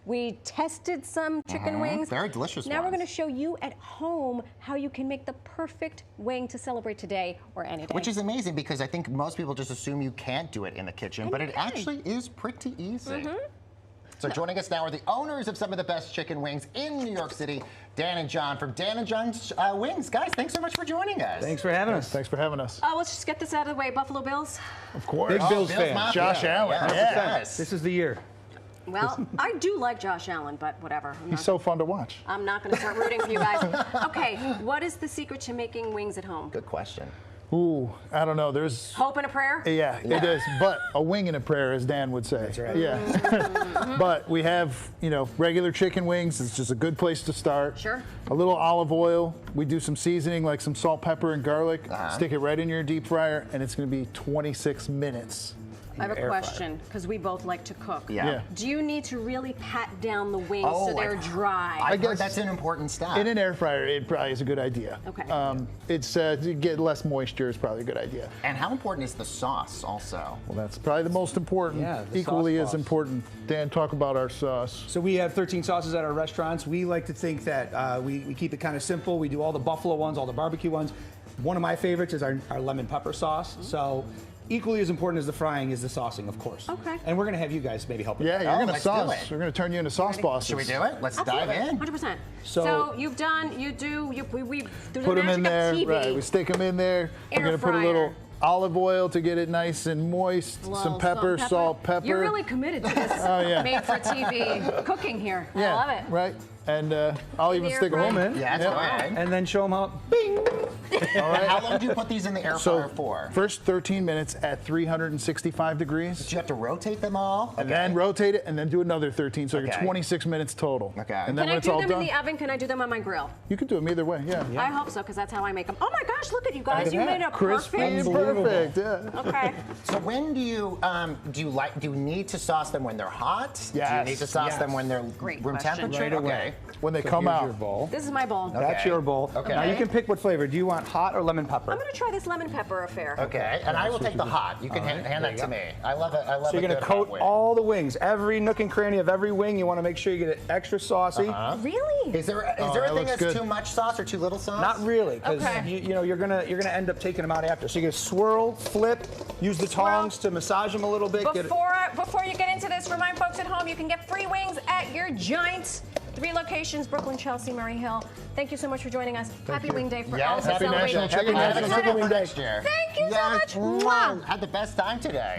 We tested some chicken wings. Very delicious Now we're ones. going to show you at home how you can make the perfect wing to celebrate today or any day. Which is amazing because I think most people just assume you can't do it in the kitchen, but it actually is pretty easy. So joining us now are the owners of some of the best chicken wings in New York City, Dan and John from Dan and John's Wings. Guys, thanks so much for joining us. Thanks for having us. Thanks for having us. Let's just get this out of the way. Buffalo Bills. Of course. Big Bills fan. Mafia. Josh Allen. Yes. This is the year. Well, I do like Josh Allen, but whatever. He's so fun to watch. I'm not going to start rooting for you guys. Okay, what is the secret to making wings at home? Good question. Ooh, I don't know. There's Hope and a prayer? Yeah, it is. But a wing and a prayer, as Dan would say. That's right. Yeah. But we have, regular chicken wings. It's just a good place to start. Sure. A little olive oil. We do some seasoning like some salt, pepper, and garlic. Stick it right in your deep fryer, and it's going to be 26 minutes. I have a question, because we both like to cook. Yeah. Do you need to really pat down the wings Oh, so they're dry? I guess guess that's an important step. In an air fryer, it probably is a good idea. Okay. It's to get less moisture is probably a good idea. And how important is the sauce also? Well, that's probably the most important. Yeah, the equally sauce as boss. important. Dan, talk about our sauce. So we have 13 sauces at our restaurants. We like to think that we keep it kind of simple. We do all the buffalo ones, all the barbecue ones. One of my favorites is our lemon pepper sauce. So equally as important as the frying is the saucing, of course. Okay. And we're going to have you guys maybe help us. Yeah, you're going to let's do sauce. it. We're going to turn you into sauce bosses. Should we do it? Let's dive in. 100%. So- we Put them in there, right? We stick them in there. Air We're going to put a fryer. little olive oil to get it nice and moist. Some pepper, salt, pepper. You're really committed to this yeah. made-for-TV cooking here. I love it. Right. And I'll even air stick a fryer. home in. Yes, go ahead. And then show them how, bing! All right. How long do you put these in the air fryer So for? first 13 minutes at 365 degrees. Do you have to rotate them all? And then rotate it, and then do another 13, so you're Okay. 26 minutes total. Okay. And then Can when I it's do all them done, in the oven? Can I do them on my grill? you can do them either way. Yeah. I hope so, because that's how I make them. Oh my gosh, look at you guys. You made a Crispy and perfect. perfect. Yeah. Okay. So when do you do you need to sauce them when they're hot? Do you Yes, need to sauce them when they're Great room question. temperature? Right away. Okay. When they So come here's out. your bowl. This is my bowl. That's your bowl. Okay. Now you can pick what flavor. Do you want hot or lemon pepper? I'm going to try this lemon pepper affair. Okay, and I will take the hot. You can hand that to me. I love it. I love So you're going to coat all the wings. Every nook and cranny of every wing, you want to make sure you get it extra saucy. Really? Is there Oh, a that thing looks that's good. too much sauce or too little sauce? Not really, because Okay. you're gonna end up taking them out after. So you're gonna swirl, flip, use the tongs to massage them a little bit. get it- Before you get into this, remind folks at home you can get free wings at your Giants. 3 locations, Brooklyn, Chelsea, Murray Hill. Thank you so much for joining us. Happy Wing Day for all Yes, who happy celebrate. National Chicken Happy Wing Day. National Chicken Wing Day. Thank you so much. Mwah. Had the best time today.